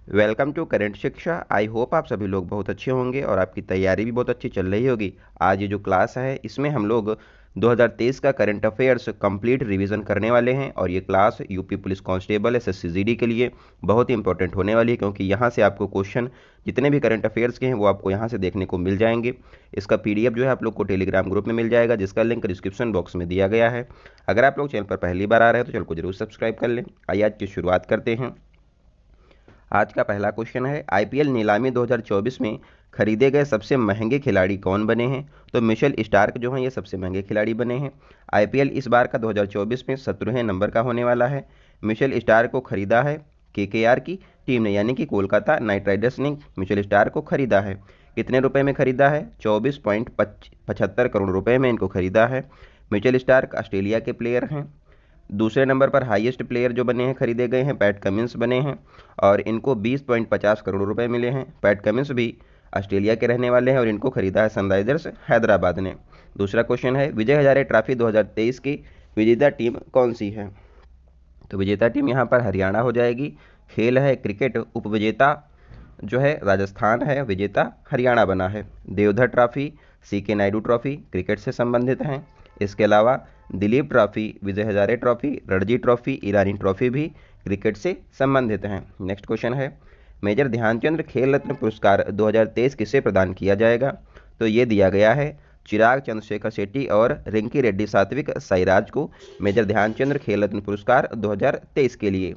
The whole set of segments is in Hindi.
वेलकम टू करेंट शिक्षा। आई होप आप सभी लोग बहुत अच्छे होंगे और आपकी तैयारी भी बहुत अच्छी चल रही होगी। आज ये जो क्लास है इसमें हम लोग 2023 का करंट अफेयर्स कंप्लीट रिवीजन करने वाले हैं और ये class UP police constable SSC GD के लिए बहुत ही इंपॉर्टेंट होने वाली है, क्योंकि यहाँ से आपको क्वेश्चन जितने भी करंट अफेयर्स के हैं वो आपको यहाँ से देखने को मिल जाएंगे। इसका पीडीएफ जो है आप लोग को टेलीग्राम ग्रुप में मिल जाएगा, जिसका लिंक डिस्क्रिप्शन बॉक्स में दिया गया है। अगर आप लोग चैनल पर पहली बार आ रहे हैं तो चैनल को जरूर सब्सक्राइब कर लें। आइए आज की शुरुआत करते हैं। आज का पहला क्वेश्चन है, आईपीएल नीलामी 2024 में खरीदे गए सबसे महंगे खिलाड़ी कौन बने हैं? तो मिशेल स्टार्क जो हैं ये सबसे महंगे खिलाड़ी बने हैं। आईपीएल इस बार का 2024 में 17वें नंबर का होने वाला है। मिशेल स्टार्क को खरीदा है केकेआर की टीम ने, यानी कि कोलकाता नाइट राइडर्स ने मिशेल स्टार्क को खरीदा है। कितने रुपए में खरीदा है? 24.75 करोड़ रुपए में इनको खरीदा है। मिशेल स्टार्क ऑस्ट्रेलिया के प्लेयर हैं। दूसरे नंबर पर हाईएस्ट प्लेयर जो बने हैं खरीदे गए हैं पैट कमिंस बने हैं और इनको 20.50 करोड़ रुपए मिले हैं। पैट कमिंस भी ऑस्ट्रेलिया के रहने वाले हैं और इनको खरीदा है सनराइजर्स हैदराबाद ने। दूसरा क्वेश्चन है, विजय हजारे ट्रॉफी 2023 की विजेता टीम कौन सी है? तो विजेता टीम यहाँ पर हरियाणा हो जाएगी। खेल है क्रिकेट, उपविजेता जो है राजस्थान है, विजेता हरियाणा बना है। Deodhar trophy, C K Naidu trophy cricket से संबंधित हैं। इसके अलावा Duleep trophy, Vijay Hazare trophy, Ranji trophy, Irani trophy भी क्रिकेट से संबंधित हैं। नेक्स्ट क्वेश्चन है, मेजर ध्यानचंद खेल रत्न पुरस्कार 2023 किसे प्रदान किया जाएगा? तो ये दिया गया है चिराग चंद्रशेखर शेट्टी और रिंकी रेड्डी सात्विक साईराज को मेजर ध्यानचंद खेल रत्न पुरस्कार 2023 के लिए।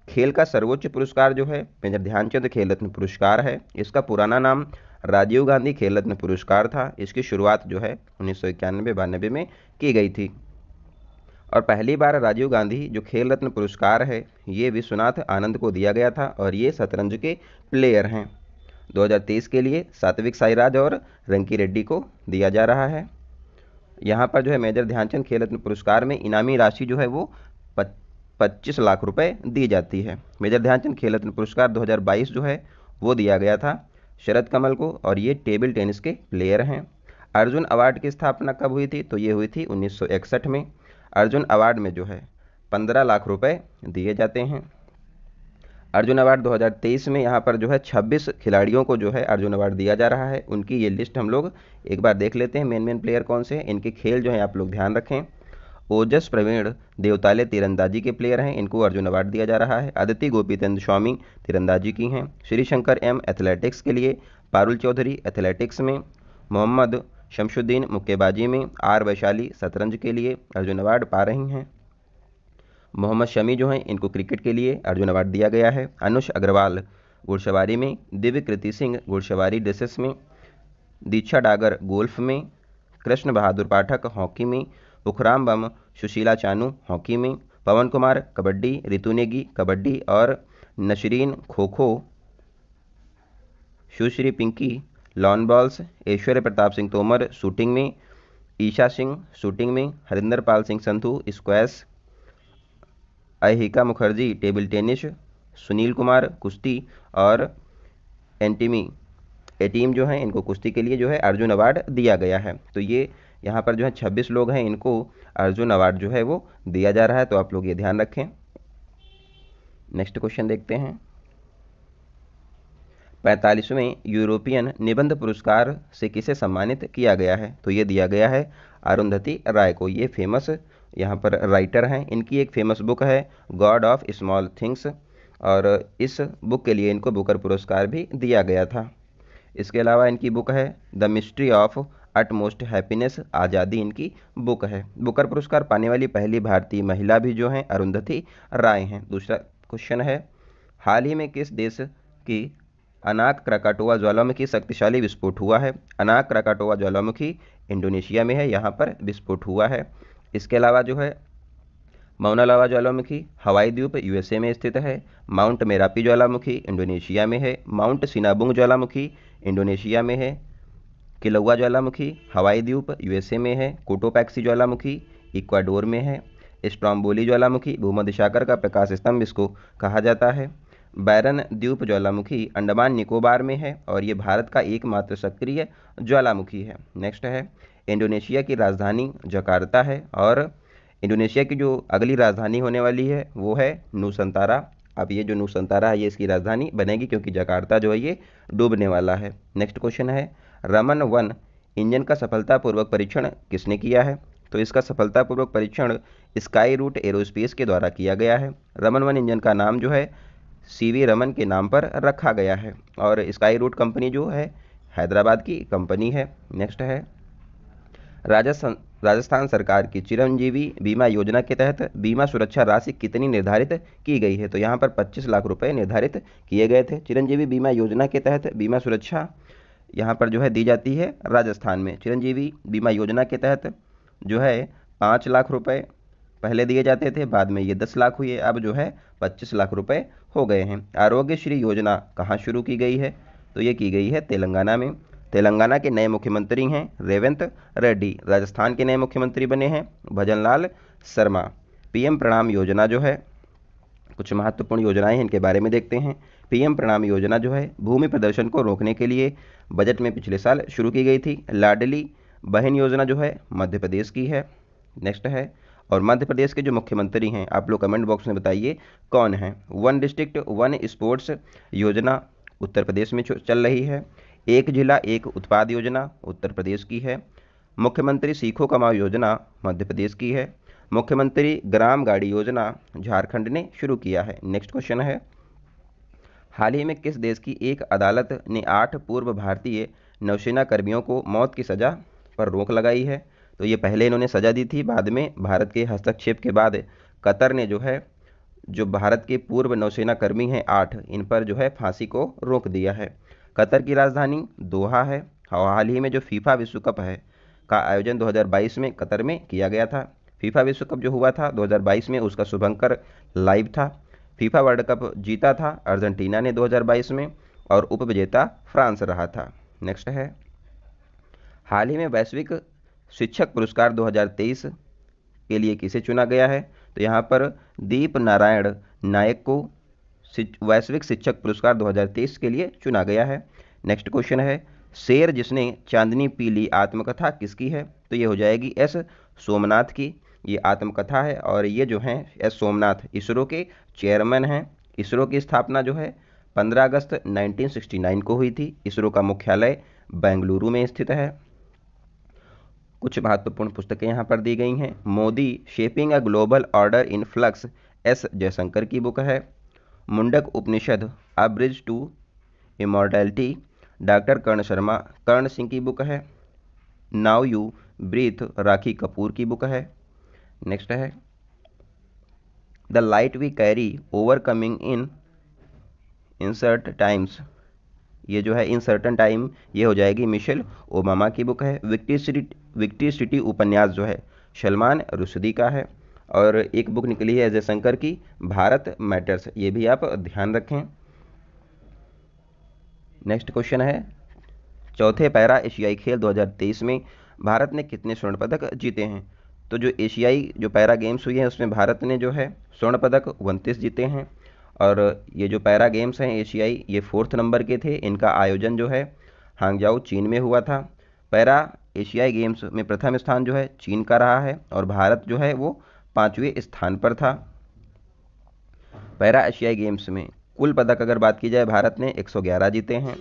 खेल का सर्वोच्च पुरस्कार जो है मेजर ध्यानचंद खेल रत्न पुरस्कार है। इसका पुराना नाम राजीव गांधी खेल रत्न पुरस्कार था। इसकी शुरुआत जो है 1991-92 में की गई थी और पहली बार राजीव गांधी जो खेल रत्न पुरस्कार है ये विश्वनाथ आनंद को दिया गया था और ये शतरंज के प्लेयर हैं। 2023 के लिए सात्विक साईराज और रंकी रेड्डी को दिया जा रहा है। यहाँ पर जो है मेजर ध्यानचंद खेल रत्न पुरस्कार में इनामी राशि जो है वो 25 लाख रुपए दी जाती है। मेजर ध्यानचंद खेल रत्न पुरस्कार 2022 जो है वो दिया गया था शरद कमल को और ये टेबल टेनिस के प्लेयर हैं। अर्जुन अवार्ड की स्थापना कब हुई थी? तो ये हुई थी 1961 में। अर्जुन अवार्ड में जो है 15 लाख रुपए दिए जाते हैं। अर्जुन अवार्ड 2023 में यहाँ पर जो है 26 खिलाड़ियों को जो है अर्जुन अवार्ड दिया जा रहा है। उनकी ये लिस्ट हम लोग एक बार देख लेते हैं, मेन प्लेयर कौन से हैं। इनके खेल जो है आप लोग ध्यान रखें। ओजस प्रवीण देवताले तीरंदाजी के प्लेयर हैं, इनको अर्जुन अवार्ड दिया जा रहा है। अदिति गोपीचंद स्वामी तीरंदाजी की हैं। श्रीशंकर एम एथलेटिक्स के लिए, पारुल चौधरी एथलेटिक्स में, मोहम्मद शमशुद्दीन मुक्केबाजी में, आर वैशाली शतरंज के लिए अर्जुन अवार्ड पा रही हैं। मोहम्मद शमी जो हैं इनको क्रिकेट के लिए अर्जुन अवार्ड दिया गया है। अनुष अग्रवाल घुड़सवारी में, दिव्य कृति सिंह घुड़सवारी ड्रेसेस में, दीक्षा डागर गोल्फ में, कृष्ण बहादुर पाठक हॉकी में, पुखराम बम सुशीला चानू हॉकी में, पवन कुमार कबड्डी, रितु नेगी कबड्डी और Nasreen kho kho, Sushri Pinky lawn bowls, Aishwarya Pratap Singh Tomar shooting में, ईशा सिंह शूटिंग में, Harinder Pal Singh Sandhu squash, Ahika Mukherjee table tennis, Sunil Kumar कुश्ती और एटीम जो हैं इनको कुश्ती के लिए जो है अर्जुन अवार्ड दिया गया है। तो ये यहाँ पर जो है 26 लोग हैं, इनको अर्जुन अवार्ड जो है वो दिया जा रहा है, तो आप लोग ये ध्यान रखें। नेक्स्ट क्वेश्चन देखते हैं, 45वें यूरोपियन निबंध पुरस्कार से किसे सम्मानित किया गया है? तो ये दिया गया है अरुंधति राय को। ये फेमस यहाँ पर राइटर हैं। इनकी एक फेमस बुक है गॉड ऑफ स्मॉल थिंग्स और इस बुक के लिए इनको बुकर पुरस्कार भी दिया गया था। इसके अलावा इनकी बुक है the mystery of utmost happiness, आज़ादी इनकी बुक है। बुकर पुरस्कार पाने वाली पहली भारतीय महिला भी जो हैं अरुंधति राय हैं। दूसरा क्वेश्चन है, हाल ही में किस देश की अनाक क्राकाटोआ ज्वालामुखी शक्तिशाली विस्फोट हुआ है? अनाक क्राकाटोआ ज्वालामुखी इंडोनेशिया में है, यहाँ पर विस्फोट हुआ है। इसके अलावा जो है मौना लावा ज्वालामुखी हवाई द्वीप यूएसए में स्थित है। माउंट मेरापी ज्वालामुखी इंडोनेशिया में है। माउंट सिनाबुंग ज्वालामुखी इंडोनेशिया में है। किलौआ ज्वालामुखी हवाई द्वीप यूएसए में है। कोटोपैक्सी ज्वालामुखी इक्वाडोर में है। स्ट्रॉम्बोली ज्वालामुखी भूमध्यसागर का प्रकाश स्तंभ इसको कहा जाता है। बैरन द्वीप ज्वालामुखी अंडमान निकोबार में है और ये भारत का एकमात्र सक्रिय ज्वालामुखी है। नेक्स्ट है, इंडोनेशिया की राजधानी जकार्ता है और इंडोनेशिया की जो अगली राजधानी होने वाली है वो है नूसंतारा अब ये जो नुसंतारा है ये इसकी राजधानी बनेगी, क्योंकि जकार्ता जो है ये डूबने वाला है। नेक्स्ट क्वेश्चन है, रमन 1 इंजन का सफलतापूर्वक परीक्षण किसने किया है? तो इसका सफलतापूर्वक परीक्षण स्काई रूट एरोस्पेस के द्वारा किया गया है। रमन 1 इंजन का नाम जो है सीवी रमन के नाम पर रखा गया है, और स्काई रूट कंपनी जो है हैदराबाद की कंपनी है। नेक्स्ट है, राजस्थान सरकार की चिरंजीवी बीमा योजना के तहत बीमा सुरक्षा राशि कितनी निर्धारित की गई है? तो यहाँ पर 25 लाख रुपए निर्धारित किए गए थे। चिरंजीवी बीमा योजना के तहत बीमा सुरक्षा यहाँ पर जो है दी जाती है राजस्थान में। चिरंजीवी बीमा योजना के तहत जो है 5 लाख रुपए पहले दिए जाते थे, बाद में ये 10 लाख हुए, अब जो है 25 लाख रुपए हो गए हैं। आरोग्य श्री योजना कहाँ शुरू की गई है? तो ये की गई है तेलंगाना में। तेलंगाना के नए मुख्यमंत्री हैं रेवंत रेड्डी। राजस्थान के नए मुख्यमंत्री बने हैं भजनलाल शर्मा। पीएम प्रणाम योजना जो है, कुछ महत्वपूर्ण योजनाएं हैं, इनके बारे में देखते हैं। पीएम प्रणाम योजना जो है भूमि प्रदर्शन को रोकने के लिए बजट में पिछले साल शुरू की गई थी। लाडली बहन योजना जो है मध्य प्रदेश की है। नेक्स्ट है, और मध्य प्रदेश के जो मुख्यमंत्री हैं आप लोग कमेंट बॉक्स में बताइए कौन है। 1 डिस्ट्रिक्ट 1 स्पोर्ट्स योजना उत्तर प्रदेश में चल रही है। एक जिला एक उत्पाद योजना उत्तर प्रदेश की है। मुख्यमंत्री सीखो कमाओ योजना मध्य प्रदेश की है। मुख्यमंत्री ग्राम गाड़ी योजना झारखंड ने शुरू किया है। नेक्स्ट क्वेश्चन है, हाल ही में किस देश की एक अदालत ने 8 पूर्व भारतीय नौसेना कर्मियों को मौत की सजा पर रोक लगाई है? तो ये पहले इन्होंने सजा दी थी, बाद में भारत के हस्तक्षेप के बाद कतर ने जो है जो भारत के पूर्व नौसेना कर्मी हैं 8, इन पर जो है फांसी को रोक दिया है। कतर की राजधानी दोहा है। हाल ही में जो फीफा विश्व कप है का आयोजन 2022 में कतर में किया गया था। फीफा विश्व कप जो हुआ था 2022 में, उसका शुभंकर लाइव था। फीफा वर्ल्ड कप जीता था अर्जेंटीना ने 2022 में, और उपविजेता फ्रांस रहा था। नेक्स्ट है, हाल ही में वैश्विक शिक्षक पुरस्कार 2023 के लिए किसे चुना गया है? तो यहाँ पर दीप नारायण नायक को वैश्विक शिक्षक पुरस्कार 2023 के लिए चुना गया है। नेक्स्ट क्वेश्चन है, शेर जिसने चांदनी पी ली आत्मकथा किसकी है? तो ये हो जाएगी एस सोमनाथ की ये आत्मकथा है, और ये जो हैं एस सोमनाथ इसरो के चेयरमैन हैं। इसरो की स्थापना जो है 15 अगस्त 1969 को हुई थी। इसरो का मुख्यालय बेंगलुरु में स्थित है। कुछ महत्वपूर्ण पुस्तकें यहाँ पर दी गई हैं। Modi shaping a global order in flux S Jaishankar की बुक है। Mundak Upanishad a bridge to immortality doctor Karan Singh की बुक है। Now you breathe Rakhi Kapoor की बुक है। नेक्स्ट है, the light we carry overcoming in uncertain times, ये जो है इन सर्टन टाइम, ये हो जाएगी मिशेल ओबामा की बुक है। विक्टी सिटी उपन्यास जो है सलमान रुश्दी का है, और एक बुक निकली है जयशंकर की भारत मैटर्स, ये भी आप ध्यान रखें। नेक्स्ट क्वेश्चन है, चौथे पैरा एशियाई खेल 2023 में भारत ने कितने स्वर्ण पदक जीते हैं? तो जो एशियाई जो पैरा गेम्स हुई हैं उसमें भारत ने जो है स्वर्ण पदक 29 जीते हैं, और ये जो पैरा गेम्स हैं एशियाई ये 4th नंबर के थे। इनका आयोजन जो है हांगजाओ चीन में हुआ था। पैरा एशियाई गेम्स में प्रथम स्थान जो है चीन का रहा है, और भारत जो है वो 5वें स्थान पर था। पैरा एशियाई गेम्स में कुल पदक अगर बात की जाए भारत ने 111 जीते हैं।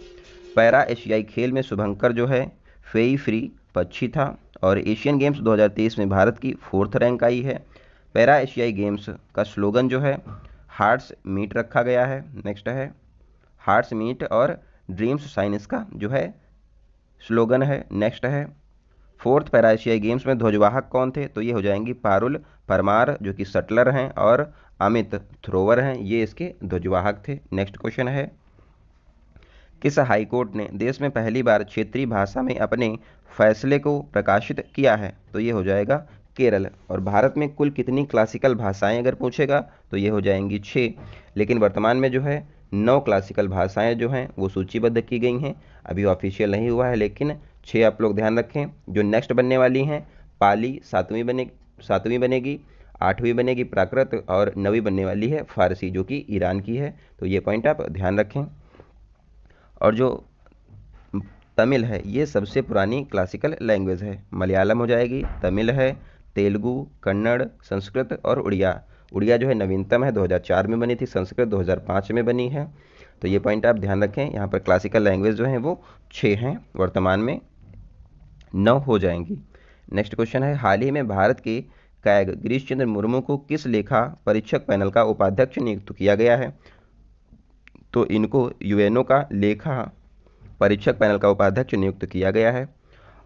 पैरा एशियाई खेल में शुभंकर जो है फेई फ्री पक्षी था, और एशियन गेम्स 2023 में भारत की 4th रैंक आई है। पैरा एशियाई गेम्स का स्लोगन जो है हार्ट्स मीट रखा गया है। नेक्स्ट है, हार्ट्स मीट और ड्रीम्स साइंस का जो है स्लोगन है। नेक्स्ट है, 4th पैरा एशियाई गेम्स में ध्वजवाहक कौन थे? तो ये हो जाएंगी पारुल परमार जो कि शटलर हैं, और अमित थ्रोवर हैं, ये इसके ध्वजवाहक थे। नेक्स्ट क्वेश्चन है, किस हाईकोर्ट ने देश में पहली बार क्षेत्रीय भाषा में अपने फैसले को प्रकाशित किया है? तो ये हो जाएगा केरल। और भारत में कुल कितनी क्लासिकल भाषाएं अगर पूछेगा तो ये हो जाएंगी 6, लेकिन वर्तमान में जो है 9 क्लासिकल भाषाएं जो हैं वो सूचीबद्ध की गई हैं। अभी ऑफिशियल नहीं हुआ है, लेकिन 6 आप लोग ध्यान रखें। जो नेक्स्ट बनने वाली हैं, पाली 7वीं बनेगी, 8वीं बनेगी प्राकृत, और 9वीं बनने वाली है फारसी जो कि ईरान की है। तो ये पॉइंट आप ध्यान रखें। और जो तमिल है ये सबसे पुरानी क्लासिकल लैंग्वेज है। मलयालम हो जाएगी, तमिल है, तेलुगु, कन्नड़, संस्कृत और उड़िया। उड़िया जो है नवीनतम है, 2004 में बनी थी। संस्कृत 2005 में बनी है। तो ये पॉइंट आप ध्यान रखें। यहाँ पर क्लासिकल लैंग्वेज जो है वो 6 हैं, वर्तमान में 9 हो जाएंगी। नेक्स्ट क्वेश्चन है, हाल ही में भारत के कैग गिरीश चंद्र मुर्मू को किस लेखा परीक्षक पैनल का उपाध्यक्ष नियुक्त किया गया है? तो इनको यूएनओ का लेखा परीक्षक पैनल का उपाध्यक्ष नियुक्त किया गया है।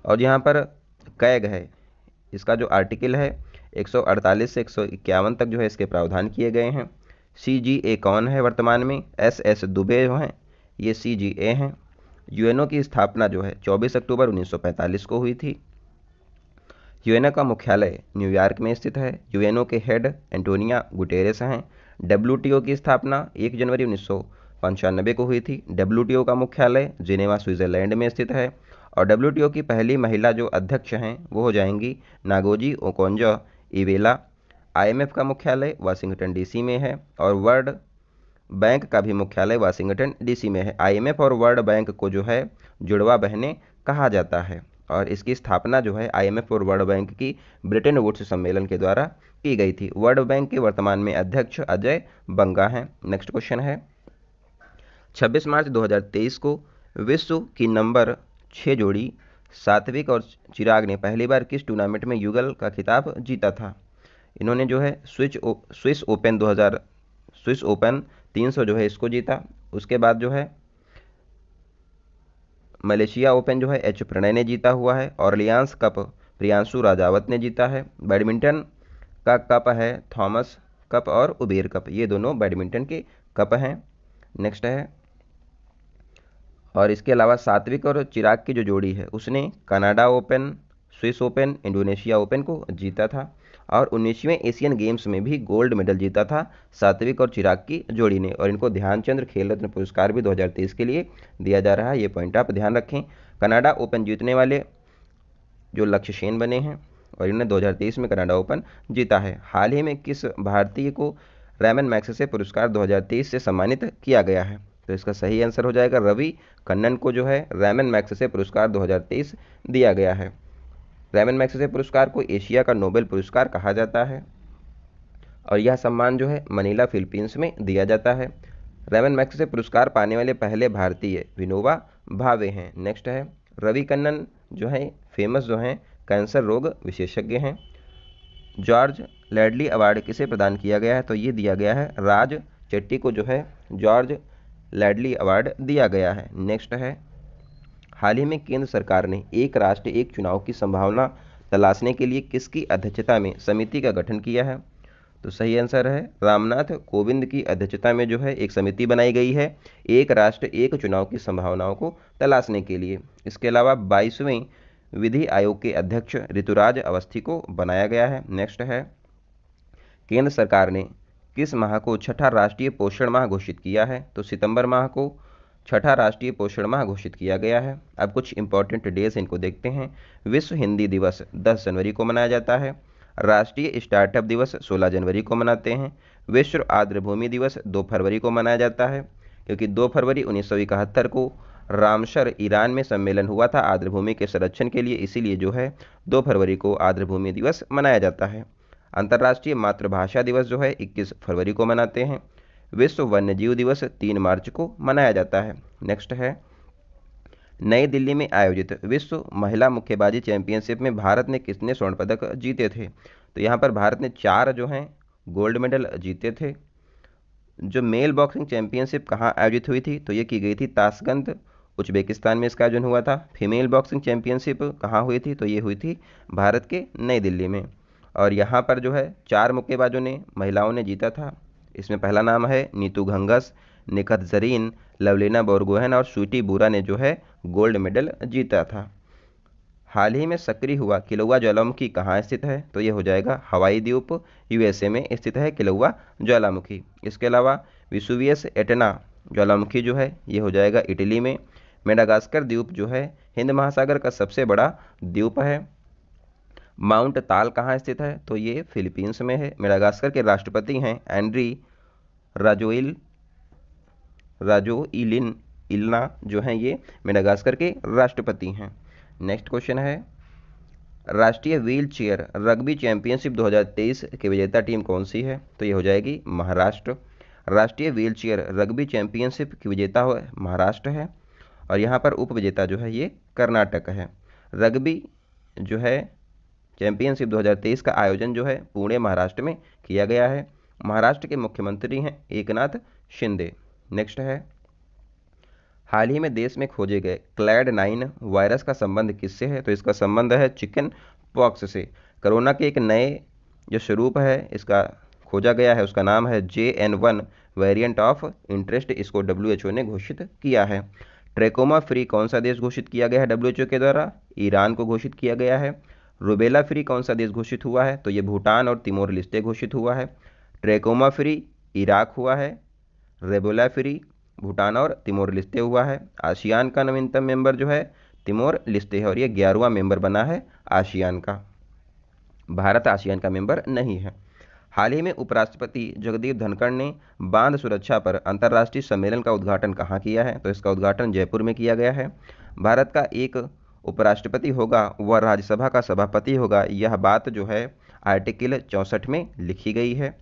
और यहाँ पर कैग है, इसका जो आर्टिकल है 148 से 151 तक जो है इसके प्रावधान किए गए हैं। CGA कौन है वर्तमान में? SS दुबे जो हैं, ये CGA हैं। यूएनओ की स्थापना जो है 24 अक्टूबर 1945 को हुई थी। यूएनओ का मुख्यालय न्यूयॉर्क में स्थित है। यूएनओ के हेड एंटोनिया गुटेरेस हैं। WTO की स्थापना 1 जनवरी 1995 को हुई थी। WTO का मुख्यालय जिनेवा स्विट्जरलैंड में स्थित है। और WTO की पहली महिला जो अध्यक्ष हैं वो हो जाएंगी नागोजी ओकोंजो इवेला। IMF का मुख्यालय वाशिंगटन DC में है। और वर्ल्ड बैंक का भी मुख्यालय वाशिंगटन DC में है। IMF और वर्ल्ड बैंक को जो है जुड़वा बहनें कहा जाता है। और इसकी स्थापना जो है IMF और वर्ल्ड बैंक की ब्रिटेन वुड्स सम्मेलन के द्वारा की गई थी। वर्ल्ड बैंक के वर्तमान में अध्यक्ष अजय बंगा हैं। नेक्स्ट क्वेश्चन है, 26 मार्च 2023 को विश्व की नंबर 6 जोड़ी सात्विक और चिराग ने पहली बार किस टूर्नामेंट में युगल का खिताब जीता था? इन्होंने जो है स्विस ओपन 300 जो है इसको जीता। उसके बाद जो है मलेशिया ओपन जो है प्रणय ने जीता हुआ है। ऑर्लियांस कप प्रियांशु राजावत ने जीता है। बैडमिंटन का कप है थॉमस कप और उबेर कप, ये दोनों बैडमिंटन के कप हैं। नेक्स्ट है, और इसके अलावा सात्विक और चिराग की जो जोड़ी है उसने Canada open, Swiss open, Indonesia open को जीता था। और 19वें एशियन गेम्स में भी गोल्ड मेडल जीता था सात्विक और चिराग की जोड़ी ने। और इनको ध्यानचंद्र खेल रत्न पुरस्कार भी 2023 के लिए दिया जा रहा है, ये पॉइंट आप ध्यान रखें। कनाडा ओपन जीतने वाले जो लक्ष्य सेन बने हैं और इन्होंने 2023 में कनाडा ओपन जीता है। हाल ही में किस भारतीय को रैमन मैग्सेसे पुरस्कार 2023 से सम्मानित किया गया है? तो इसका सही आंसर हो जाएगा रवि कन्नन को जो है रैमन मैग्सेसे पुरस्कार 2023 दिया गया है। रैमन मैग्सेसे पुरस्कार को एशिया का नोबेल पुरस्कार कहा जाता है और यह सम्मान जो है मनीला फिलीपींस में दिया जाता है। रैमन मैग्सेसे पुरस्कार पाने वाले पहले भारतीय विनोबा भावे हैं। नेक्स्ट है, रवि कन्नन जो है फेमस जो हैं कैंसर रोग विशेषज्ञ हैं। जॉर्ज लैडली अवार्ड किसे प्रदान किया गया है? तो ये दिया गया है राज चेट्टी को जो है जॉर्ज लैडली अवार्ड दिया गया है। नेक्स्ट है, हाल ही में केंद्र सरकार ने एक राष्ट्र एक चुनाव की संभावना तलाशने के लिए किसकी अध्यक्षता में समिति का गठन किया है? तो सही आंसर है रामनाथ कोविंद की अध्यक्षता में जो है एक समिति बनाई गई है एक राष्ट्र एक चुनाव की संभावनाओं को तलाशने के लिए। इसके अलावा 22वें विधि आयोग के अध्यक्ष ऋतुराज अवस्थी को बनाया गया है। नेक्स्ट है, केंद्र सरकार ने किस माह को छठा राष्ट्रीय पोषण माह घोषित किया है? तो सितंबर माह को छठा राष्ट्रीय पोषण माह घोषित किया गया है। अब कुछ इंपॉर्टेंट डेज इनको देखते हैं। विश्व हिंदी दिवस 10 जनवरी को मनाया जाता है। राष्ट्रीय स्टार्टअप दिवस 16 जनवरी को मनाते हैं। विश्व आर्द्रभूमि दिवस 2 फरवरी को मनाया जाता है क्योंकि 2 फरवरी 1971 को रामसर ईरान में सम्मेलन हुआ था आर्द्रभूमि के संरक्षण के लिए, इसीलिए जो है 2 फरवरी को आर्द्रभूमि दिवस मनाया जाता है। अंतर्राष्ट्रीय मातृभाषा दिवस जो है 21 फरवरी को मनाते हैं। विश्व वन्यजीव दिवस 3 मार्च को मनाया जाता है। नेक्स्ट है, नई दिल्ली में आयोजित विश्व महिला मुक्केबाजी चैंपियनशिप में भारत ने कितने स्वर्ण पदक जीते थे? तो यहाँ पर भारत ने 4 जो हैं गोल्ड मेडल जीते थे। जो मेल बॉक्सिंग चैंपियनशिप कहाँ आयोजित हुई थी? तो ये की गई थी ताशकंद उज्बेकिस्तान में इसका आयोजन हुआ था। फीमेल बॉक्सिंग चैंपियनशिप कहाँ हुई थी? तो ये हुई थी भारत के नई दिल्ली में। और यहाँ पर जो है 4 मुक्केबाजों ने महिलाओं ने जीता था। इसमें पहला नाम है नीतू घंगस, निखत जरीन, लवलीना बोरगोहेन और स्वीटी बुरा ने जो है गोल्ड मेडल जीता था। हाल ही में सक्रिय हुआ किलौआ ज्वालामुखी कहाँ स्थित है? तो ये हो जाएगा हवाई द्वीप USA में स्थित है किलौआ ज्वालामुखी। इसके अलावा विसुवियस एटना ज्वालामुखी जो है ये हो जाएगा इटली में। मेडागास्कर द्वीप जो है हिंद महासागर का सबसे बड़ा द्वीप है। माउंट ताल कहाँ स्थित है? तो ये फिलीपींस में है। मेडागास्कर के राष्ट्रपति हैं एंड्री राजोइलिन इल्ना जो हैं ये मेडागास्कर के राष्ट्रपति हैं। नेक्स्ट क्वेश्चन है, राष्ट्रीय व्हील चेयर रग्बी चैंपियनशिप 2023 की विजेता टीम कौन सी है? तो ये हो जाएगी महाराष्ट्र। राष्ट्रीय व्हील चेयर रग्बी चैंपियनशिप की विजेता महाराष्ट्र है, और यहाँ पर उप विजेता जो है ये कर्नाटक है। रग्बी जो है चैंपियनशिप 2023 का आयोजन जो है पुणे महाराष्ट्र में किया गया है। महाराष्ट्र के मुख्यमंत्री हैं एकनाथ शिंदे। नेक्स्ट है, हाल ही में देश में खोजे गए क्लैड 9 वायरस का संबंध किससे है? तो इसका संबंध है चिकन पॉक्स से। कोरोना के एक नए जो स्वरूप है इसका खोजा गया है, उसका नाम है JN1 वेरिएंट ऑफ इंटरेस्ट। इसको WHO ने घोषित किया है। ट्रैकोमा फ्री कौन सा देश घोषित किया गया है WHO के द्वारा? ईरान को घोषित किया गया है। रूबेला फ्री कौन सा देश घोषित हुआ है? तो ये भूटान और तिमोर लिस्टे घोषित हुआ है। ट्रैकोमा फ्री इराक हुआ है। रेबोला फ्री भूटान और तिमोर लिस्टे हुआ है। आसियान का नवीनतम मेंबर जो है तिमोर लिस्टे है, और ये 11वां मेंबर बना है आसियान का। भारत आसियान का मेंबर नहीं है। हाल ही में उपराष्ट्रपति जगदीप धनखड़ ने बांध सुरक्षा पर अंतर्राष्ट्रीय सम्मेलन का उद्घाटन कहाँ किया है? तो इसका उद्घाटन जयपुर में किया गया है। भारत का एक उपराष्ट्रपति होगा वह राज्यसभा का सभापति होगा, यह बात जो है आर्टिकल 64 में लिखी गई है।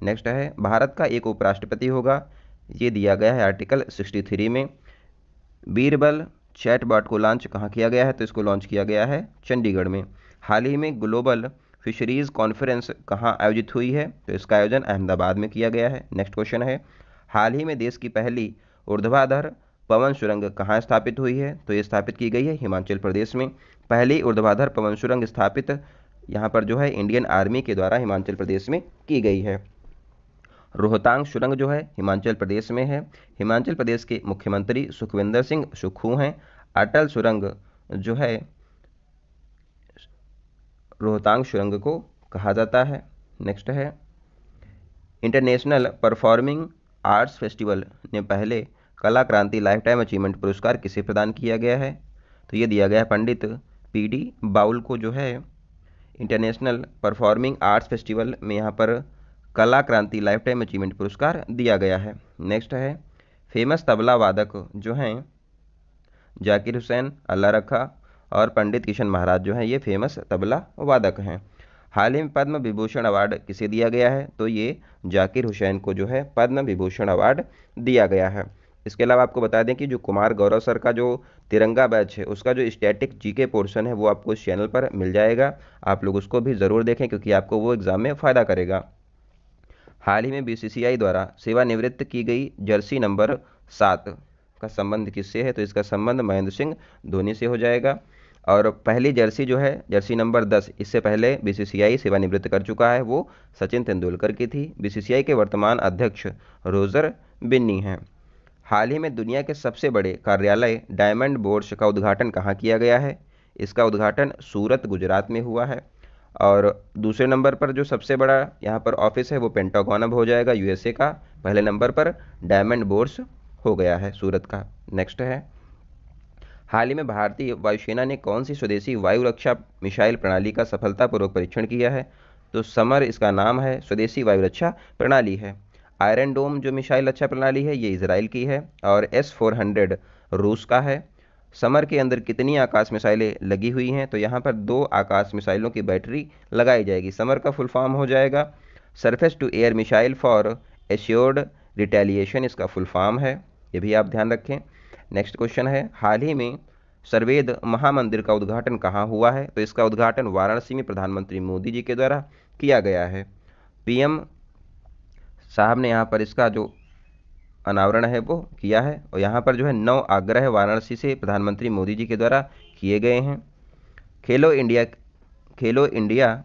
नेक्स्ट है, भारत का एक उपराष्ट्रपति होगा, ये दिया गया है आर्टिकल 63 में। बीरबल चैटबॉट को लॉन्च कहाँ किया गया है? तो इसको लॉन्च किया गया है चंडीगढ़ में। हाल ही में ग्लोबल फिशरीज कॉन्फ्रेंस कहाँ आयोजित हुई है? तो इसका आयोजन अहमदाबाद में किया गया है। नेक्स्ट क्वेश्चन है, हाल ही में देश की पहली ऊर्ध्वाधर पवन सुरंग कहाँ स्थापित हुई है? तो ये स्थापित की गई है हिमाचल प्रदेश में। पहली ऊर्ध्वाधर पवन सुरंग स्थापित यहाँ पर जो है इंडियन आर्मी के द्वारा हिमाचल प्रदेश में की गई है। रोहतांग सुरंग जो है हिमाचल प्रदेश में है। हिमाचल प्रदेश के मुख्यमंत्री सुखविंदर सिंह सुक्खू हैं। अटल सुरंग जो है रोहतांग सुरंग को कहा जाता है। नेक्स्ट है, इंटरनेशनल परफॉर्मिंग आर्ट्स फेस्टिवल ने पहले कला क्रांति लाइफ टाइम अचीवमेंट पुरस्कार किसे प्रदान किया गया है? तो ये दिया गया है पंडित PD बाउल को जो है इंटरनेशनल परफॉर्मिंग आर्ट्स फेस्टिवल में यहाँ पर कला क्रांति लाइफ टाइम अचीवमेंट पुरस्कार दिया गया है। नेक्स्ट है, फेमस तबला वादक जो हैं जाकिर हुसैन अल्लाह रखा और पंडित किशन महाराज जो हैं ये फेमस तबला वादक हैं। हाल ही में पद्म विभूषण अवार्ड किसे दिया गया है? तो ये जाकिर हुसैन को जो है पद्म विभूषण अवार्ड दिया गया है। इसके अलावा आपको बता दें कि जो कुमार गौरव सर का जो तिरंगा बैच है उसका जो स्टैटिक GK पोर्शन है वो आपको इस चैनल पर मिल जाएगा। आप लोग उसको भी ज़रूर देखें क्योंकि आपको वो एग्ज़ाम में फ़ायदा करेगा। हाल ही में BCCI द्वारा सेवानिवृत्त की गई जर्सी नंबर 7 का संबंध किससे है? तो इसका संबंध महेंद्र सिंह धोनी से हो जाएगा। और पहली जर्सी जो है जर्सी नंबर 10 इससे पहले BCCI सेवानिवृत्त कर चुका है, वो सचिन तेंदुलकर की थी। BCCI के वर्तमान अध्यक्ष रोजर बिन्नी हैं। हाल ही में दुनिया के सबसे बड़े कार्यालय डायमंड बोर्ड्स का उद्घाटन कहाँ किया गया है? इसका उद्घाटन सूरत गुजरात में हुआ है। और दूसरे नंबर पर जो सबसे बड़ा यहाँ पर ऑफिस है वो पेंटागन अब हो जाएगा USA का। पहले नंबर पर डायमंड बोर्ड्स हो गया है सूरत का। नेक्स्ट है, हाल ही में भारतीय वायुसेना ने कौन सी स्वदेशी वायु रक्षा मिसाइल प्रणाली का सफलतापूर्वक परीक्षण किया है? तो समर इसका नाम है, स्वदेशी वायु रक्षा प्रणाली है। आयरन डोम जो मिसाइल रक्षा प्रणाली है ये इजराइल की है, और S-400 रूस का है। समर के अंदर कितनी आकाश मिसाइलें लगी हुई हैं? तो यहाँ पर 2 आकाश मिसाइलों की बैटरी लगाई जाएगी। समर का फुल फॉर्म हो जाएगा surface to air missile for assured retaliation, इसका फुल फॉर्म है, ये भी आप ध्यान रखें। नेक्स्ट क्वेश्चन है, हाल ही में सर्वेद महामंदिर का उद्घाटन कहाँ हुआ है? तो इसका उद्घाटन वाराणसी में प्रधानमंत्री मोदी जी के द्वारा किया गया है। PM साहब ने यहाँ पर इसका जो अनावरण है वो किया है, और यहाँ पर जो है 9 आग्रह वाराणसी से प्रधानमंत्री मोदी जी के द्वारा किए गए हैं। खेलो इंडिया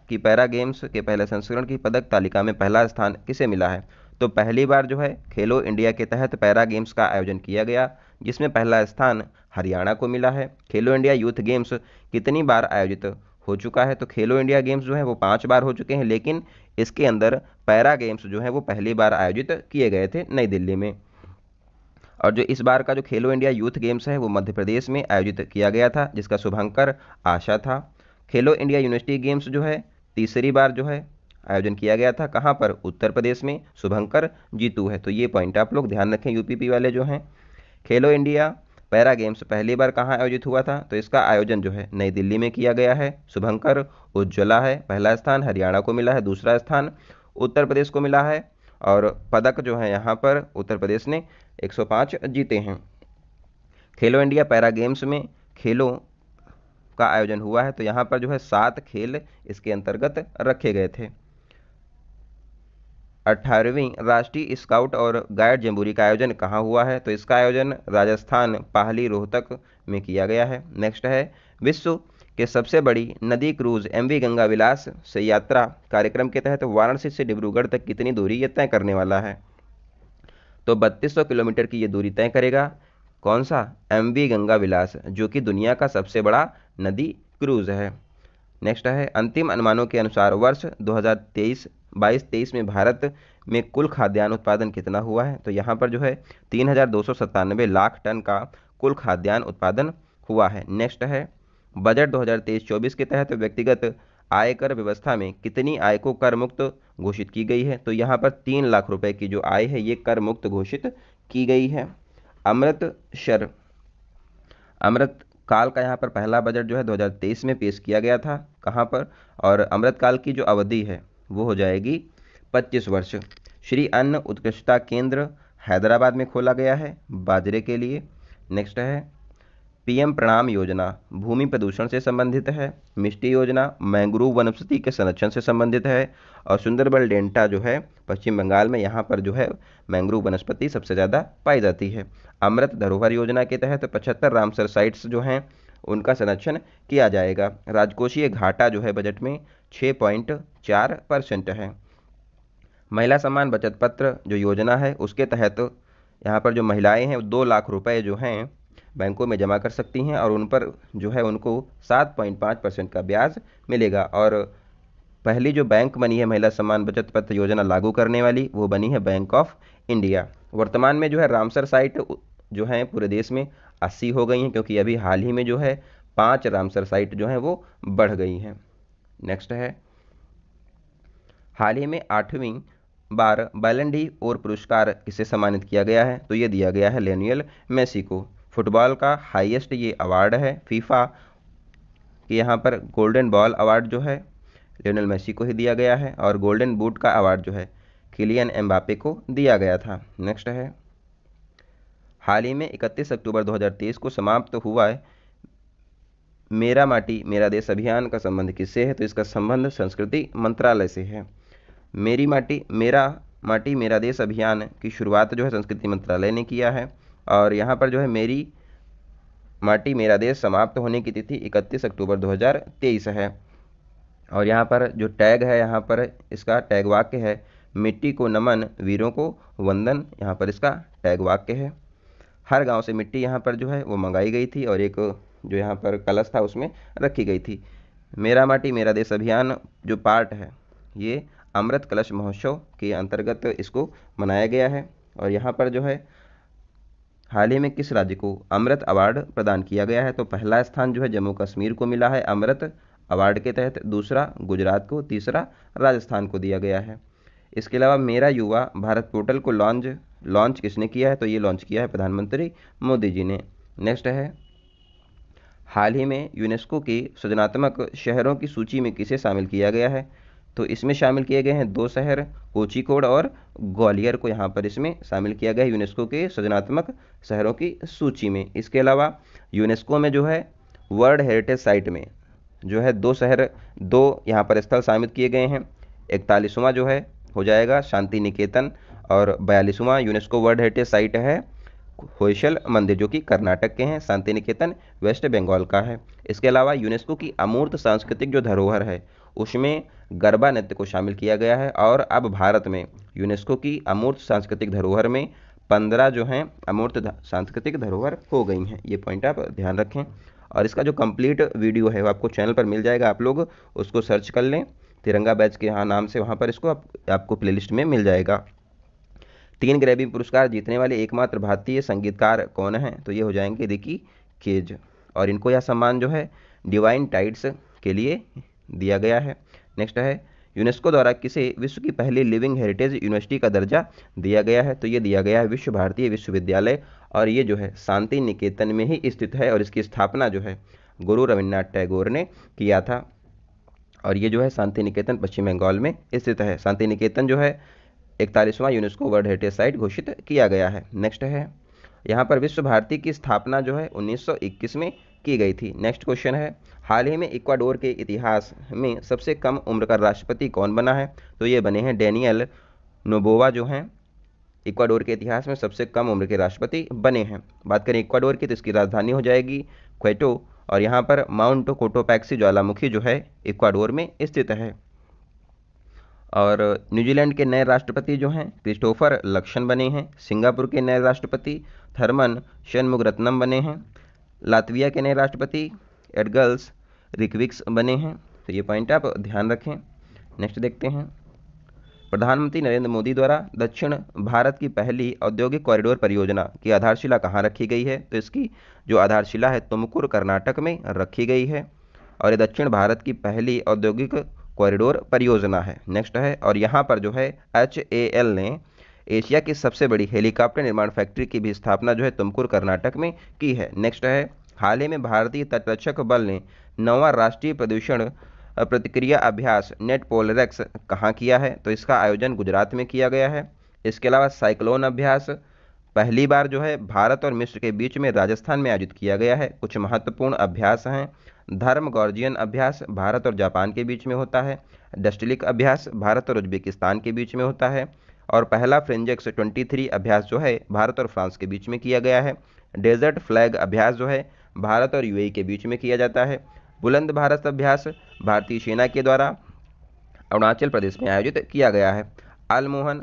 की पैरा गेम्स के पहले संस्करण की पदक तालिका में पहला स्थान किसे मिला है? तो पहली बार जो है खेलो इंडिया के तहत पैरा गेम्स का आयोजन किया गया जिसमें पहला स्थान हरियाणा को मिला है। खेलो इंडिया यूथ गेम्स कितनी बार आयोजित हो चुका है? तो खेलो इंडिया गेम्स जो है वो 5 बार हो चुके हैं, लेकिन इसके अंदर पैरा गेम्स जो है वो पहली बार आयोजित किए गए थे नई दिल्ली में। और जो इस बार का जो खेलो इंडिया यूथ गेम्स है वो मध्य प्रदेश में आयोजित किया गया था जिसका शुभंकर आशा था। खेलो इंडिया यूनिवर्सिटी गेम्स जो है तीसरी बार जो है आयोजन किया गया था, कहाँ पर? उत्तर प्रदेश में, शुभंकर जीतू है। तो ये पॉइंट आप लोग ध्यान रखें UPP वाले जो हैं। खेलो इंडिया पैरा गेम्स पहली बार कहाँ आयोजित हुआ था? तो इसका आयोजन जो है नई दिल्ली में किया गया है। शुभंकर उज्ज्वला है पहला स्थान, हरियाणा को मिला है दूसरा स्थान, उत्तर प्रदेश को मिला है, और पदक जो है यहाँ पर उत्तर प्रदेश ने 105 जीते हैं। खेलो इंडिया पैरा गेम्स में खेलों का आयोजन हुआ है, तो यहाँ पर जो है 7 खेल इसके अंतर्गत रखे गए थे। 18वीं राष्ट्रीय स्काउट और गाइड जम्बूरी का आयोजन कहाँ हुआ है? तो इसका आयोजन राजस्थान पाहली रोहतक में किया गया है। नेक्स्ट है, विश्व के सबसे बड़ी नदी क्रूज MV गंगा विलास से यात्रा कार्यक्रम के तहत वाराणसी से डिब्रूगढ़ तक कितनी दूरी ये तय करने वाला है? तो 3200 किलोमीटर की ये दूरी तय करेगा। कौन सा? MV गंगा विलास, जो कि दुनिया का सबसे बड़ा नदी क्रूज है। नेक्स्ट है, अंतिम अनुमानों के अनुसार वर्ष 2023 में भारत में कुल खाद्यान्न उत्पादन कितना हुआ है? तो यहाँ पर जो है 3297 लाख टन का कुल खाद्यान्न उत्पादन हुआ है। नेक्स्ट है, बजट 2023-24 के तहत व्यक्तिगत आयकर व्यवस्था में कितनी आय को कर मुक्त घोषित की गई है? तो यहाँ पर 3 लाख रुपए की जो आय है ये कर मुक्त घोषित की गई है। अमृत काल का यहाँ पर पहला बजट जो है 2023 में पेश किया गया था। कहाँ पर? और अमृत काल की जो अवधि है वो हो जाएगी 25 वर्ष। श्री अन्न उत्कृष्टता केंद्र हैदराबाद में खोला गया है बाजरे के लिए। नेक्स्ट है, PM प्रणाम योजना भूमि प्रदूषण से संबंधित है। मिष्टी योजना मैंग्रोव वनस्पति के संरक्षण से संबंधित है। और सुंदरबन डेल्टा जो है पश्चिम बंगाल में, यहाँ पर जो है मैंग्रोव वनस्पति सबसे ज़्यादा पाई जाती है। अमृत धरोहर योजना के तहत 75 रामसर साइट्स जो हैं उनका संरक्षण किया जाएगा। राजकोषीय घाटा जो है बजट में 6.4% है। महिला सम्मान बचत पत्र जो योजना है उसके तहत यहाँ पर जो महिलाएं हैं 2 लाख रुपए जो हैं बैंकों में जमा कर सकती हैं, और उन पर जो है उनको 7.5% का ब्याज मिलेगा। और पहली जो बैंक बनी है महिला सम्मान बचत पत्र योजना लागू करने वाली, वो बनी है बैंक ऑफ इंडिया। वर्तमान में जो है रामसर साइट जो है पूरे देश में 80 हो गई हैं, क्योंकि अभी हाल ही में जो है 5 रामसर साइट जो हैं वो बढ़ गई हैं। नेक्स्ट है, हाल ही में 8वीं बार बैलन डी और पुरस्कार किसे सम्मानित किया गया है? तो ये दिया गया है लियोनेल मेसी को। फुटबॉल का हाईएस्ट ये अवार्ड है फीफा कि यहाँ पर गोल्डन बॉल अवार्ड जो है लियोनेल मेसी को ही दिया गया है, और गोल्डन बूट का अवार्ड जो है किलियन एम्बापे को दिया गया था। नेक्स्ट है, हाल ही में 31 अक्टूबर 2023 को समाप्त हुआ है मेरा माटी मेरा देश अभियान का संबंध किससे है? तो इसका संबंध संस्कृति मंत्रालय से है। माटी मेरा देश अभियान की शुरुआत जो है संस्कृति मंत्रालय ने किया है, और यहाँ पर जो है मेरी माटी मेरा देश समाप्त होने की तिथि 31 अक्टूबर 2023 है। और यहाँ पर जो टैग है, यहाँ पर इसका टैग वाक्य है मिट्टी को नमन वीरों को वंदन, यहाँ पर इसका टैग वाक्य है। हर गांव से मिट्टी यहाँ पर जो है वो मंगाई गई थी, और एक जो यहाँ पर कलश था उसमें रखी गई थी। मेरा माटी मेरा देश अभियान जो पार्ट है ये अमृत कलश महोत्सव के अंतर्गत इसको मनाया गया है। और यहाँ पर जो है हाल ही में किस राज्य को अमृत अवार्ड प्रदान किया गया है? तो पहला स्थान जो है जम्मू कश्मीर को मिला है अमृत अवार्ड के तहत, दूसरा गुजरात को, तीसरा राजस्थान को दिया गया है। इसके अलावा मेरा युवा भारत पोर्टल को लॉन्च किसने किया है? तो ये लॉन्च किया है प्रधानमंत्री मोदी जी ने। नेक्स्ट है, हाल ही में यूनेस्को की सृजनात्मक शहरों की सूची में किसे शामिल किया गया है? तो इसमें शामिल किए गए हैं 2 शहर कोचीकोड और ग्वालियर को यहाँ पर इसमें शामिल किया गया है यूनेस्को के सृजनात्मक शहरों की सूची में। इसके अलावा यूनेस्को में जो है वर्ल्ड हेरिटेज साइट में जो है 2 यहाँ पर स्थल शामिल किए गए हैं। 41वां जो है हो जाएगा शांति निकेतन, और 42वां यूनेस्को वर्ल्ड हेरिटेज साइट है होयसल मंदिर जो कि कर्नाटक के हैं, शांति निकेतन वेस्ट बंगाल का है। इसके अलावा यूनेस्को की अमूर्त सांस्कृतिक जो धरोहर है उसमें गरबा नृत्य को शामिल किया गया है, और अब भारत में यूनेस्को की अमूर्त सांस्कृतिक धरोहर में 15 जो हैं अमूर्त सांस्कृतिक धरोहर हो गई हैं। ये पॉइंट आप ध्यान रखें। और इसका जो कंप्लीट वीडियो है वो आपको चैनल पर मिल जाएगा, आप लोग उसको सर्च कर लें तिरंगा बैच के यहाँ नाम से, वहाँ पर इसको आपको प्लेलिस्ट में मिल जाएगा। 3 ग्रैमी पुरस्कार जीतने वाले एकमात्र भारतीय संगीतकार कौन हैं? तो ये हो जाएंगे रिकी केज, और इनको यह सम्मान जो है डिवाइन टाइड्स के लिए दिया गया है। नेक्स्ट है, यूनेस्को द्वारा किसे विश्व की पहली लिविंग हेरिटेज यूनिवर्सिटी का दर्जा दिया गया है? तो ये दिया गया है विश्व भारती विश्वविद्यालय और ये जो है शांति निकेतन में ही स्थित है और इसकी स्थापना जो है गुरु रविन्द्रनाथ टैगोर ने किया था। और ये जो है शांति निकेतन पश्चिम बंगाल में स्थित है। शांति निकेतन जो है 41वां यूनेस्को वर्ल्ड हेरिटेज साइट घोषित किया गया है। नेक्स्ट है, यहाँ पर विश्व भारती की स्थापना जो है 1921 में की गई थी। नेक्स्ट क्वेश्चन है, हाल ही में इक्वाडोर के इतिहास में सबसे कम उम्र का राष्ट्रपति कौन बना है? तो ये बने हैं डेनियल नोबोवा, जो हैं इक्वाडोर के इतिहास में सबसे कम उम्र के राष्ट्रपति बने हैं। बात करें इक्वाडोर की तो इसकी राजधानी हो जाएगी क्वेटो, और यहाँ पर माउंट कोटोपैक्सी ज्वालामुखी जो है इक्वाडोर में स्थित है। और न्यूजीलैंड के नए राष्ट्रपति जो हैं क्रिस्टोफर लक्सन बने हैं। सिंगापुर के नए राष्ट्रपति थर्मन शनमुगरत्नम बने हैं। लातविया के नए राष्ट्रपति एडगल्स रिक्विक्स बने हैं। तो ये पॉइंट आप ध्यान रखें। नेक्स्ट देखते हैं, प्रधानमंत्री नरेंद्र मोदी द्वारा दक्षिण भारत की पहली औद्योगिक कॉरिडोर परियोजना की आधारशिला कहाँ रखी गई है? तो इसकी जो आधारशिला है तुमकुर कर्नाटक में रखी गई है और ये दक्षिण भारत की पहली औद्योगिक कॉरिडोर परियोजना है। नेक्स्ट है, और यहाँ पर जो है HAL ने एशिया की सबसे बड़ी हेलीकॉप्टर निर्माण फैक्ट्री की भी स्थापना जो है तुमकुर कर्नाटक में की है। नेक्स्ट है, हाल ही में भारतीय तटरक्षक बल ने 9वां राष्ट्रीय प्रदूषण प्रतिक्रिया अभ्यास नेट पोलरेक्स कहाँ किया है? तो इसका आयोजन गुजरात में किया गया है। इसके अलावा साइक्लोन अभ्यास पहली बार जो है भारत और मिस्र के बीच में राजस्थान में आयोजित किया गया है। कुछ महत्वपूर्ण अभ्यास हैं, धर्म गॉर्जियन अभ्यास भारत और जापान के बीच में होता है। डस्टिलिक अभ्यास भारत और उज्बेकिस्तान के बीच में होता है। और पहला फ्रेंजेक्स 23 अभ्यास जो है भारत और फ्रांस के बीच में किया गया है। डेजर्ट फ्लैग अभ्यास जो है भारत और UAE के बीच में किया जाता है। बुलंद भारत अभ्यास भारतीय सेना के द्वारा अरुणाचल प्रदेश में आयोजित किया गया है। अल मोहन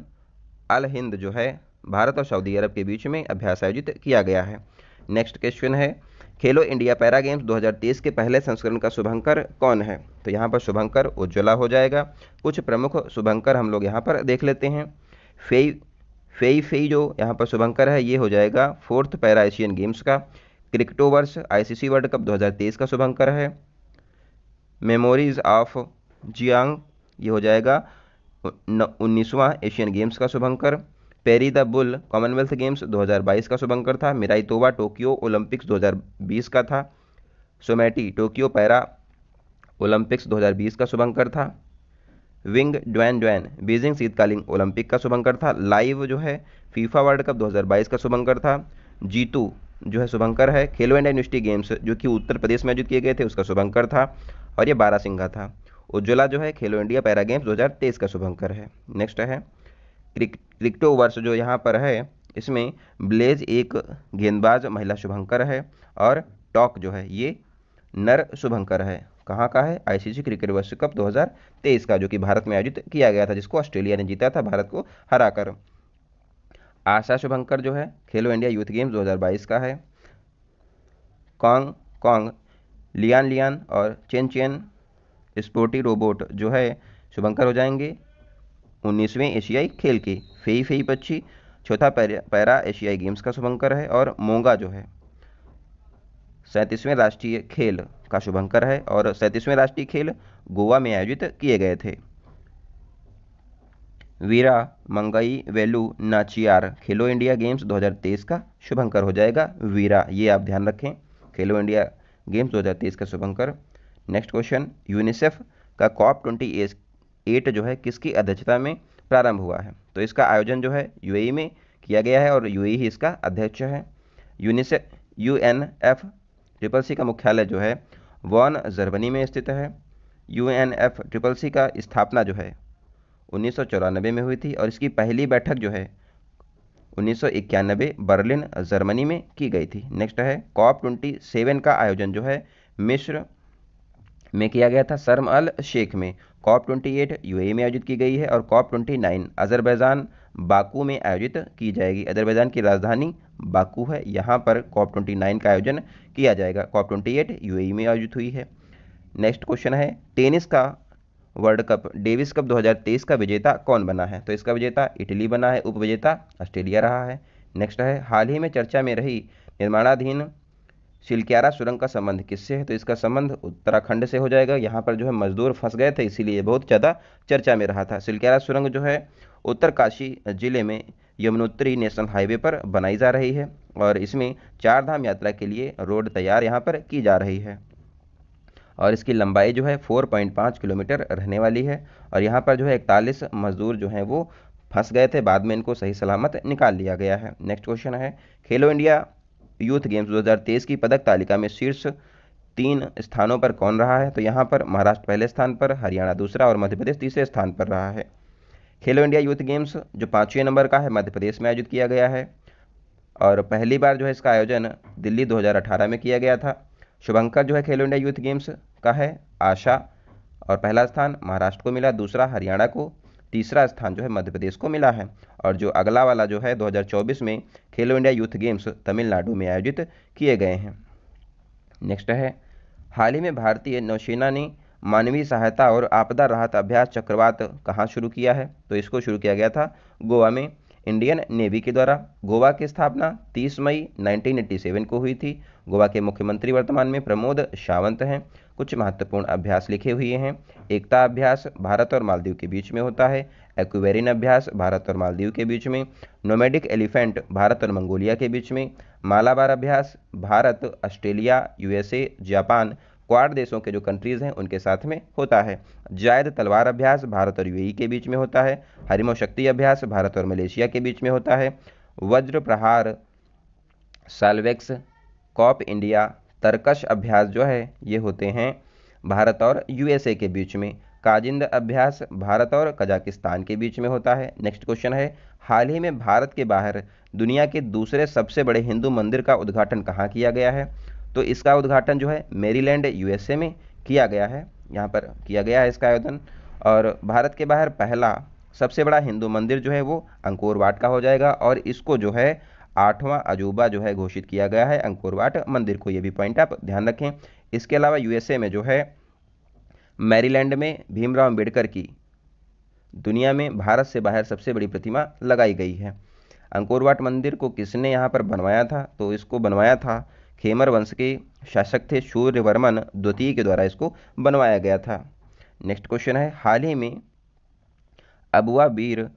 अल हिंद जो है भारत और सऊदी अरब के बीच में अभ्यास आयोजित किया गया है। नेक्स्ट क्वेश्चन है, खेलो इंडिया पैरा गेम्स 2023 के पहले संस्करण का शुभंकर कौन है? तो यहाँ पर शुभंकर उज्ज्वला हो जाएगा। कुछ प्रमुख शुभंकर हम लोग यहाँ पर देख लेते हैं। फेई जो यहाँ पर शुभंकर है ये हो जाएगा 4th पैरा एशियन गेम्स का। क्रिकेटोवर्स ICC वर्ल्ड कप 2023 का शुभंकर है। मेमोरीज ऑफ जियांग ये हो जाएगा 19वां एशियन गेम्स का शुभंकर। Perry the bull Commonwealth Games 2022 का शुभंकर था। मिराई तोबा टोक्यो ओलंपिक्स 2020 का था। सोमैटी टोक्यो पैरा ओलंपिक्स 2020 का शुभंकर था। विंग ड्वैन बीजिंग शीतकालीन ओलंपिक का शुभंकर था। लाइव जो है फीफा वर्ल्ड कप 2022 का शुभंकर था। जीतू जो है शुभंकर है खेलो इंडिया यूनिवर्सिटी गेम्स जो कि उत्तर प्रदेश में आयोजित किए गए थे उसका शुभंकर था और ये बारासिंघा था। उज्ज्वला जो है खेलो इंडिया पैरा गेम्स 2023 का शुभंकर है। नेक्स्ट है क्रिकेटो वर्ष जो यहाँ पर है इसमें ब्लेज एक गेंदबाज महिला शुभंकर है और टॉक जो है ये नर शुभंकर है। कहाँ का है? ICC क्रिकेट वर्ष कप 2023 का जो कि भारत में आयोजित किया गया था जिसको ऑस्ट्रेलिया ने जीता था भारत को हराकर। आशा शुभंकर जो है खेलो इंडिया यूथ गेम्स 2022 का है। कॉन्ग लियान और चेन स्पोर्टी रोबोट जो है शुभंकर हो जाएंगे 19वें एशियाई खेल के। फेई पक्षी चौथा पैरा एशियाई गेम्स का शुभंकर है और मोंगा जो है 37वें राष्ट्रीय खेल का शुभंकर है और 37वें राष्ट्रीय खेल गोवा में आयोजित किए गए थे। वीरा मंगई वेलू नाचियार खेलो इंडिया गेम्स 2023 का शुभंकर हो जाएगा वीरा, ये आप ध्यान रखें खेलो इंडिया गेम्स 2023 का शुभंकर। नेक्स्ट क्वेश्चन, यूनिसेफ का COP28 जो है किसकी अध्यक्षता में प्रारंभ हुआ है? तो इसका आयोजन जो है UAE में किया गया है और UAE ही इसका अध्यक्ष है। UNFCCC का मुख्यालय जो है वॉन जर्मनी में स्थित है। UNFCCC का स्थापना जो है 1994 में हुई थी और इसकी पहली बैठक जो है 1991 बर्लिन जर्मनी में की गई थी। नेक्स्ट है COP27 का आयोजन जो है मिस्र में किया गया था शर्म अल शेख में। COP28 UAE में आयोजित की गई है और COP29 अजरबैजान बाकू में आयोजित की जाएगी। अजरबैजान की राजधानी बाकू है, यहाँ पर COP29 का आयोजन किया जाएगा। COP28 UAE में आयोजित हुई है। नेक्स्ट क्वेश्चन है, टेनिस का वर्ल्ड कप डेविस कप 2023 का विजेता कौन बना है? तो इसका विजेता इटली बना है, उपविजेता ऑस्ट्रेलिया रहा है। नेक्स्ट है, हाल ही में चर्चा में रही निर्माणाधीन सिलक्यारा सुरंग का संबंध किससे है? तो इसका संबंध उत्तराखंड से हो जाएगा। यहाँ पर जो है मजदूर फंस गए थे इसीलिए बहुत ज़्यादा चर्चा में रहा था। सिलक्यारा सुरंग जो है उत्तरकाशी जिले में यमुनोत्री नेशनल हाईवे पर बनाई जा रही है और इसमें 4 धाम यात्रा के लिए रोड तैयार यहाँ पर की जा रही है और इसकी लंबाई जो है 4.5 किलोमीटर रहने वाली है। और यहाँ पर जो है 41 मजदूर जो हैं वो फंस गए थे, बाद में इनको सही सलामत निकाल लिया गया है। नेक्स्ट क्वेश्चन है, खेलो इंडिया यूथ गेम्स 2023 की पदक तालिका में शीर्ष 3 स्थानों पर कौन रहा है? तो यहाँ पर महाराष्ट्र पहले स्थान पर, हरियाणा दूसरा और मध्य प्रदेश तीसरे स्थान पर रहा है। खेलो इंडिया यूथ गेम्स जो 5वें नंबर का है मध्य प्रदेश में आयोजित किया गया है और पहली बार जो है इसका आयोजन दिल्ली 2018 में किया गया था। शुभंकर जो है खेलो इंडिया यूथ गेम्स का है आशा और पहला स्थान महाराष्ट्र को मिला, दूसरा हरियाणा को, तीसरा स्थान जो है मध्य प्रदेश को मिला है। और जो अगला वाला जो है 2024 में खेलो इंडिया यूथ गेम्स तमिलनाडु में आयोजित किए गए हैं। नेक्स्ट है, हाल ही में भारतीय नौसेना ने मानवीय सहायता और आपदा राहत अभ्यास चक्रवात कहाँ शुरू किया है? तो इसको शुरू किया गया था गोवा में इंडियन नेवी के द्वारा। गोवा की स्थापना 30 मई 1987 को हुई थी। गोवा के मुख्यमंत्री वर्तमान में प्रमोद सावंत हैं। कुछ महत्वपूर्ण अभ्यास लिखे हुए हैं। एकता अभ्यास भारत और मालदीव के बीच में होता है। एक्वेरिन अभ्यास भारत और मालदीव के बीच में। नोमैडिक एलिफेंट भारत और मंगोलिया के बीच में। मालाबार अभ्यास Bharat, Australia, USA, Japan, quad देशों के जो कंट्रीज़ हैं उनके साथ में होता है। जायद तलवार अभ्यास भारत और यूएई के बीच में होता है। हरिमो शक्ति अभ्यास भारत और मलेशिया के बीच में होता है। वज्र प्रहार, साल्वेक्स, कॉप इंडिया, तरकश अभ्यास जो है ये होते हैं भारत और यूएसए के बीच में। काजिंद अभ्यास भारत और कजाकिस्तान के बीच में होता है। नेक्स्ट क्वेश्चन है, हाल ही में भारत के बाहर दुनिया के दूसरे सबसे बड़े हिंदू मंदिर का उद्घाटन कहाँ किया गया है? तो इसका उद्घाटन जो है मेरीलैंड यूएसए में किया गया है, यहाँ पर किया गया है इसका आयोजन। और भारत के बाहर पहला सबसे बड़ा हिंदू मंदिर जो है वो अंकोर वाट का हो जाएगा और इसको जो है 8वां अजूबा जो है घोषित किया गया है अंकोर वाट मंदिर को, ये भी पॉइंट आप ध्यान रखें। इसके अलावा यूएसए में जो है मैरीलैंड में भीमराव अंबेडकर की दुनिया में भारत से बाहर सबसे बड़ी प्रतिमा लगाई गई है। अंकोर वाट मंदिर को किसने यहाँ पर बनवाया था? तो इसको बनवाया था खेमर वंश के शासक थे सूर्यवर्मन द्वितीय के द्वारा इसको बनवाया गया था। नेक्स्ट क्वेश्चन है, हाल ही में अबुआ बीर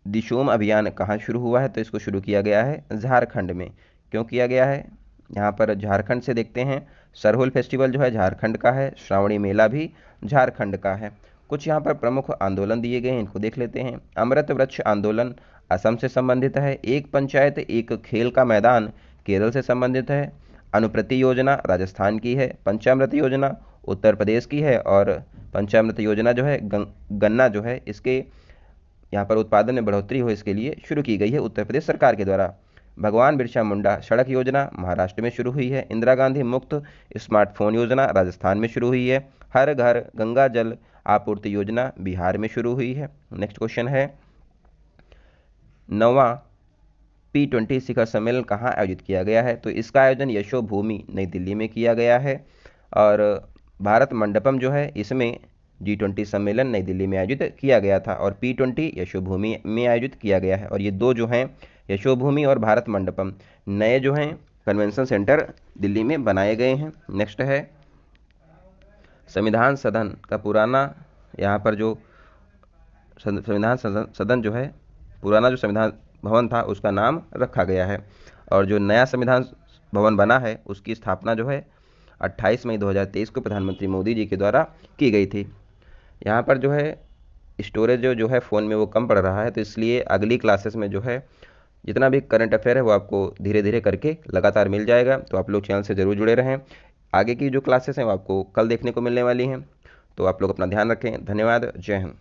दिशोम अभियान कहाँ शुरू हुआ है? तो इसको शुरू किया गया है झारखंड में। क्यों किया गया है? यहाँ पर झारखंड से देखते हैं, सरहुल फेस्टिवल जो है झारखंड का है, श्रावणी मेला भी झारखंड का है। कुछ यहाँ पर प्रमुख आंदोलन दिए गए हैं, इनको देख लेते हैं। अमृत वृक्ष आंदोलन असम से संबंधित है। एक पंचायत एक खेल का मैदान केरल से संबंधित है। अनुप्रति योजना राजस्थान की है। पंचामृत योजना उत्तर प्रदेश की है और पंचामृत योजना जो है गन्ना जो है इसके यहाँ पर उत्पादन में बढ़ोतरी हो इसके लिए शुरू की गई है उत्तर प्रदेश सरकार के द्वारा। भगवान बिरसा मुंडा सड़क योजना महाराष्ट्र में शुरू हुई है। इंदिरा गांधी मुफ्त स्मार्टफोन योजना राजस्थान में शुरू हुई है। हर घर गंगा जल आपूर्ति योजना बिहार में शुरू हुई है। नेक्स्ट क्वेश्चन है, 9वां P20 शिखर सम्मेलन कहाँ आयोजित किया गया है? तो इसका आयोजन यशोभूमि नई दिल्ली में किया गया है और भारत मंडपम जो है इसमें G20 सम्मेलन नई दिल्ली में आयोजित किया गया था और P20 यशोभूमि में आयोजित किया गया है। और ये दो जो हैं यशोभूमि और भारत मंडपम नए जो हैं कन्वेंशन सेंटर दिल्ली में बनाए गए हैं। नेक्स्ट है, संविधान सदन का पुराना यहाँ पर जो संविधान सदन जो है पुराना जो संविधान भवन था उसका नाम रखा गया है और जो नया संविधान भवन बना है उसकी स्थापना जो है 28 मई 2023 को प्रधानमंत्री मोदी जी के द्वारा की गई थी। यहाँ पर जो है स्टोरेज जो है फ़ोन में वो कम पड़ रहा है, तो इसलिए अगली क्लासेस में जो है जितना भी करंट अफेयर है वो आपको धीरे धीरे करके लगातार मिल जाएगा। तो आप लोग चैनल से ज़रूर जुड़े रहें। आगे की जो क्लासेस हैं वो आपको कल देखने को मिलने वाली हैं। तो आप लोग अपना ध्यान रखें। धन्यवाद। जय हिंद।